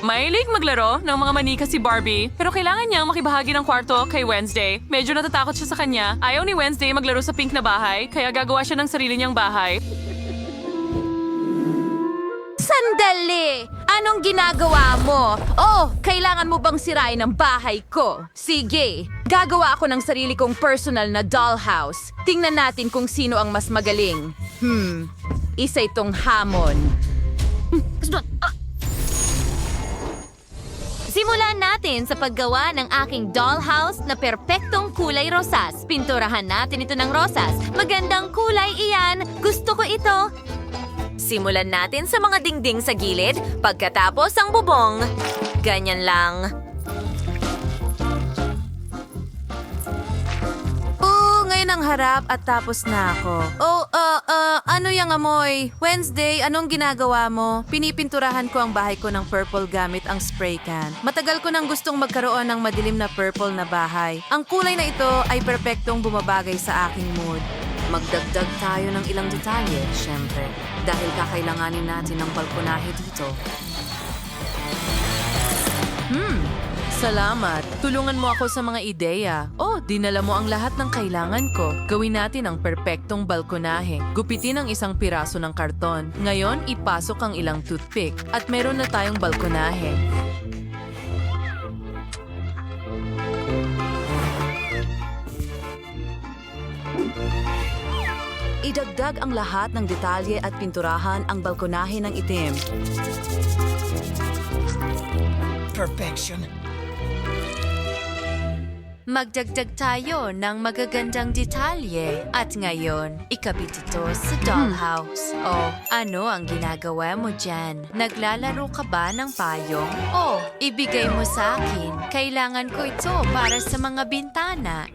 Mahilig maglaro ng mga manika si Barbie, pero kailangan niyang makibahagi ng kwarto kay Wednesday. Medyo natatakot siya sa kanya. Ayaw ni Wednesday maglaro sa pink na bahay, kaya gagawa siya ng sarili niyang bahay. Sandali! Anong ginagawa mo? Oh, kailangan mo bang sirain ang bahay ko? Sige, gagawa ako ng sarili kong personal na dollhouse. Tingnan natin kung sino ang mas magaling. Isa itong hamon. Simulan natin sa paggawa ng aking dollhouse na perpektong kulay rosas. Pinturahan natin ito ng rosas. Magandang kulay iyan. Gusto ko ito. Simulan natin sa mga dingding sa gilid, pagkatapos ang bubong. Ganyan lang. Ngayon ang harap at tapos na ako. Ano yung amoy? Wednesday, anong ginagawa mo? Pinipinturahan ko ang bahay ko ng purple gamit ang spray can. Matagal ko nang gustong magkaroon ng madilim na purple na bahay. Ang kulay na ito ay perpektong bumabagay sa aking mood. Magdagdag tayo ng ilang detalye, syempre. Dahil kakailanganin natin ng balkonahe dito. Salamat. Tulungan mo ako sa mga ideya. Oh, dinala mo ang lahat ng kailangan ko. Gawin natin ang perpektong balkonahe. Gupitin ang isang piraso ng karton. Ngayon, ipasok ang ilang toothpick. At meron na tayong balkonahe. Idagdag ang lahat ng detalye at pinturahan ang balkonahe ng itim. Perfection. Magdagdag tayo ng magagandang detalye. At ngayon, ikabit ito sa dollhouse. Oh, ano ang ginagawa mo dyan? Naglalaro ka ba ng payong? Oh, ibigay mo sa akin. Kailangan ko ito para sa mga bintana.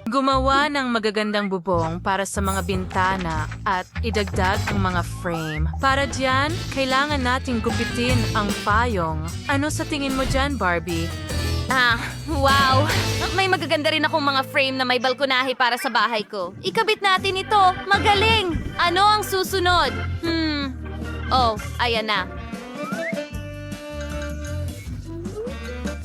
Gumawa ng magagandang bubong para sa mga bintana at idagdag ang mga frame. Para diyan, kailangan nating gupitin ang payong. Ano sa tingin mo dyan, Barbie? Wow! May magaganda rin akong mga frame na may balkonahe para sa bahay ko. Ikabit natin ito! Magaling! Ano ang susunod? Oh, ayan na.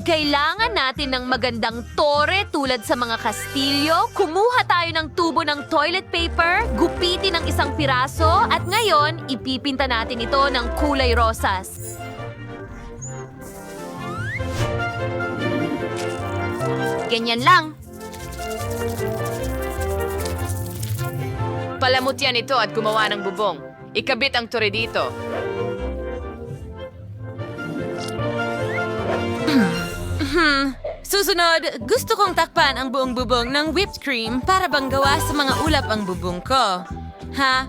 Kailangan natin ng magandang tore tulad sa mga kastilyo. Kumuha tayo ng tubo ng toilet paper, gupitin ng isang piraso, at ngayon, ipipinta natin ito ng kulay rosas. Ganyan lang. Palamut yan ito at gumawa ng bubong. Ikabit ang tore dito. Susunod, gusto kong takpan ang buong bubong ng whipped cream para bang gawa sa mga ulap ang bubong ko. Ha?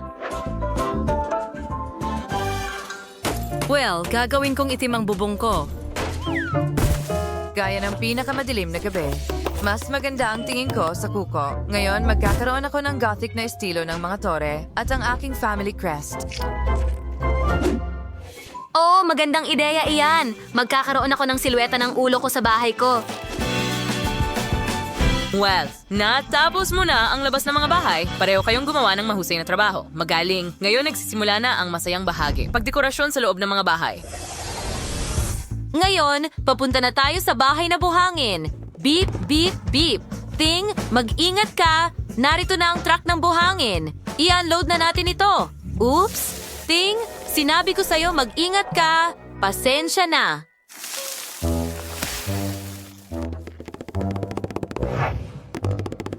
Well, gagawin kong itim ang bubong ko. Gaya ng pinakamadilim na gabi. Mas maganda ang tingin ko sa kuko. Ngayon, magkakaroon ako ng gothic na estilo ng mga tore at ang aking family crest. Oh, magandang ideya iyan. Magkakaroon ako ng silweta ng ulo ko sa bahay ko. Well, natapos mo na ang labas ng mga bahay. Pareho kayong gumawa ng mahusay na trabaho. Magaling. Ngayon nagsisimula na ang masayang bahagi. Pagdekorasyon sa loob ng mga bahay. Ngayon, papunta na tayo sa bahay na buhangin. Beep, beep, beep. Ting, mag-ingat ka. Narito na ang truck ng buhangin. I-unload na natin ito. Oops. Ting, sinabi ko sa'yo mag-ingat ka. Pasensya na.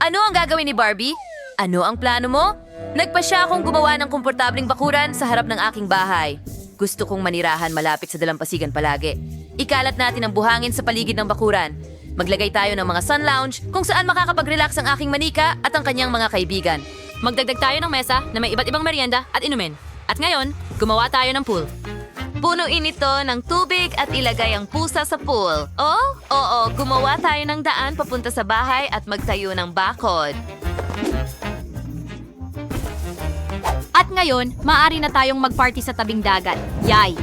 Ano ang gagawin ni Barbie? Ano ang plano mo? Nagpa siya akong gumawa ng komportabling bakuran sa harap ng aking bahay. Gusto kong manirahan malapit sa dalampasigan palagi. Ikalat natin ang buhangin sa paligid ng bakuran. Maglagay tayo ng mga sun lounge kung saan makakapag-relax ang aking manika at ang kanyang mga kaibigan. Magdagdag tayo ng mesa na may iba't ibang merienda at inumin. At ngayon, gumawa tayo ng pool. Punuin ito ng tubig at ilagay ang pusa sa pool. Oh, oo, gumawa tayo ng daan papunta sa bahay at magtayo ng bakod. At ngayon, maaari na tayong magparty sa tabing dagat. Yay!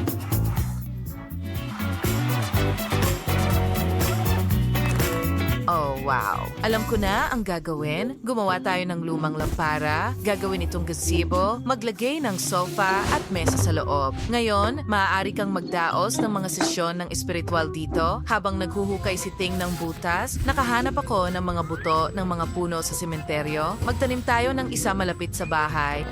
Oh, wow. Alam ko na ang gagawin. Gumawa tayo ng lumang lampara, gagawin itong gazebo, maglagay ng sofa at mesa sa loob. Ngayon, maaari kang magdaos ng mga sesyon ng espiritual dito. Habang naghuhukay si Ting ng butas, nakahanap ako ng mga buto ng mga puno sa sementeryo. Magtanim tayo ng isa malapit sa bahay.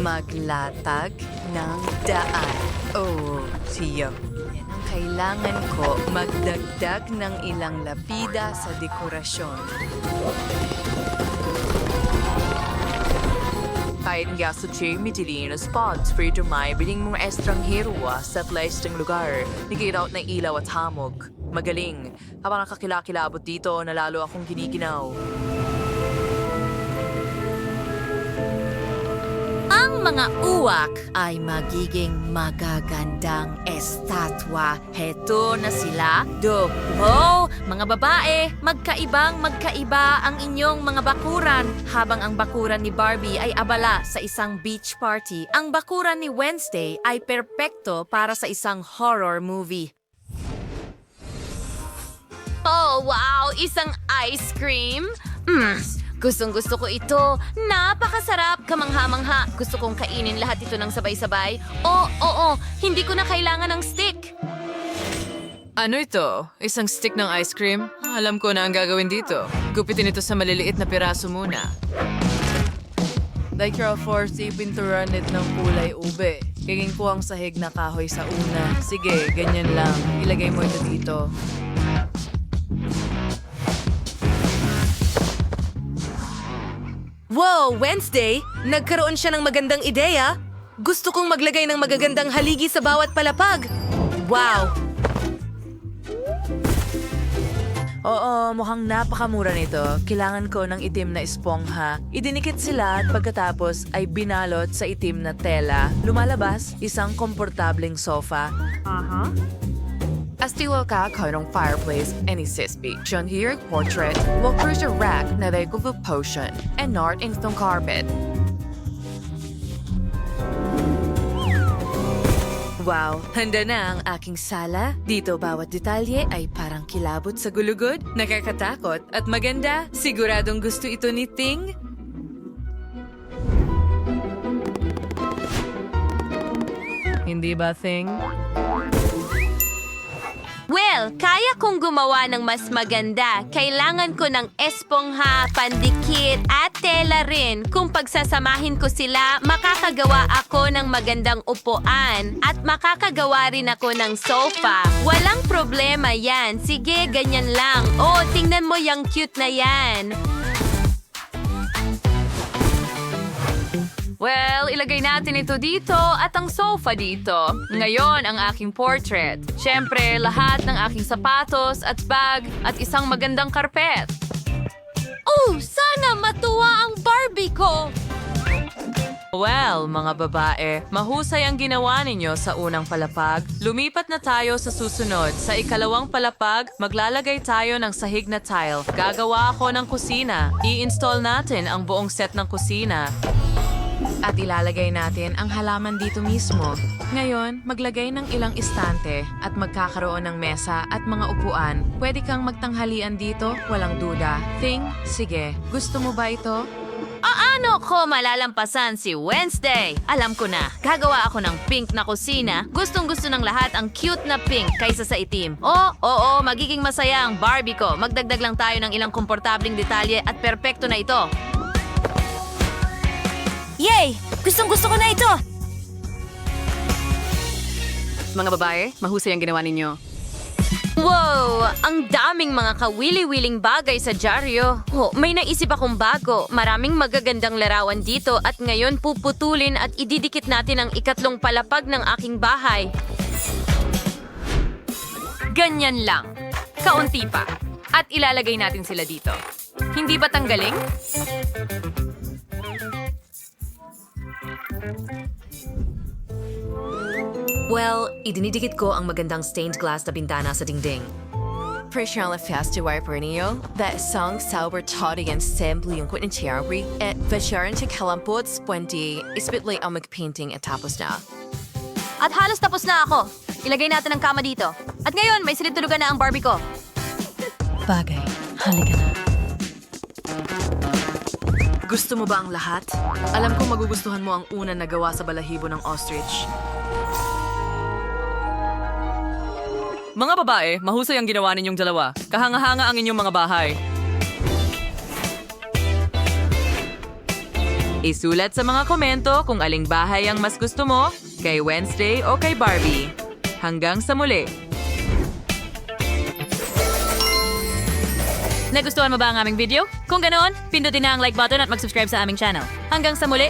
Maglatag ng daan. Oh, siya. Yan ang kailangan ko. Magdagdag ng ilang lapida sa dekorasyon. Kahit nga sa Jamie Delino spots for ito may biling mga estranghero sa place ng lugar. Nagiraut na ilaw at hamog. Magaling. Habang nakakilakilabot dito, nalalo akong giniginaw. Ang mga uwak ay magiging magagandang estatwa. Heto na sila. Wow! Mga babae, magkaiba ang inyong mga bakuran. Habang ang bakuran ni Barbie ay abala sa isang beach party, ang bakuran ni Wednesday ay perpekto para sa isang horror movie. Oh, wow! Isang ice cream? Gustong-gusto ko ito. Napakasarap, kamangha-mangha. Gusto kong kainin lahat ito ng sabay-sabay. Oo, hindi ko na kailangan ng stick. Ano ito? Isang stick ng ice cream? Alam ko na ang gagawin dito. Gupitin ito sa maliliit na piraso muna. Like your force, ipinturan ng kulay ube. Gagawin ko ang sahig na kahoy sa una. Sige, ganyan lang. Ilagay mo ito dito. Wow, Wednesday! Nagkaroon siya ng magandang ideya. Gusto kong maglagay ng magagandang haligi sa bawat palapag. Wow! Oo, mukhang napakamura nito. Kailangan ko ng itim na espongha. Idinikit sila at pagkatapos ay binalot sa itim na tela. Lumalabas, isang komportableng sofa. Estilo ka ng fireplace any sisby. John here portrait will cruise your rack na regular potion and not in the carpet. Wow, handa na ang aking sala. Dito bawat detalye ay parang kilabot sa gulugod, nakakatakot at maganda. Siguradong gusto ito ni Ting. Hindi ba, Ting? Well, kaya kong gumawa ng mas maganda. Kailangan ko ng espongha, pandikit, at tela rin. Kung pagsasamahin ko sila, makakagawa ako ng magandang upuan. At makakagawa rin ako ng sofa. Walang problema yan. Sige, ganyan lang. Oh, tingnan mo yung cute na yan. Well, ilagay natin ito dito at ang sofa dito. Ngayon, ang aking portrait. Siyempre, lahat ng aking sapatos at bag at isang magandang karpet. Oh, sana matuwa ang Barbie ko! Well, mga babae, mahusay ang ginawa ninyo sa unang palapag. Lumipat na tayo sa susunod. Sa ikalawang palapag, maglalagay tayo ng sahig na tile. Gagawa ako ng kusina. I-install natin ang buong set ng kusina. At ilalagay natin ang halaman dito mismo. Ngayon, maglagay ng ilang istante at magkakaroon ng mesa at mga upuan. Pwede kang magtanghalian dito, walang duda. Ting, sige, gusto mo ba ito? Ano ko malalampasan si Wednesday? Alam ko na, gagawa ako ng pink na kusina. Gustong-gusto ng lahat ang cute na pink kaysa sa itim. Oo, magiging masaya ang Barbie ko. Magdagdag lang tayo ng ilang komportabling detalye at perpekto na ito. Yay! Gustong-gusto ko na ito! Mga babae, mahusay ang ginawa ninyo. Wow! Ang daming mga kawili-wiling bagay sa dyaryo. Oh, may naisip akong bago. Maraming magagandang larawan dito at ngayon puputulin at ididikit natin ang ikatlong palapag ng aking bahay. Ganyan lang. Kaunti pa. At ilalagay natin sila dito. Hindi ba tanggaling? Well, idinidikit ko ang magandang stained glass na bintana sa dingding. Personal festival por niyo, that song sauber todi and simply yung kwit ng cherry, at vasyaran sa kalampot puente, ispitly ang magpainting at tapos na. At halos tapos na ako. Ilagay natin ang kama dito. At ngayon, may silid tulugan na ang Barbie ko. Bagay, halika na. Gusto mo ba ang lahat? Alam kong magugustuhan mo ang una na gawa sa balahibo ng ostrich. Mga babae, mahusay ang ginawa ninyong dalawa. Kahanga-hanga ang inyong mga bahay. Isulat sa mga komento kung aling bahay ang mas gusto mo, kay Wednesday o kay Barbie. Hanggang sa muli! Nagustuhan mo ba ang aming video? Kung ganoon, pindutin na ang like button at mag-subscribe sa aming channel. Hanggang sa muli,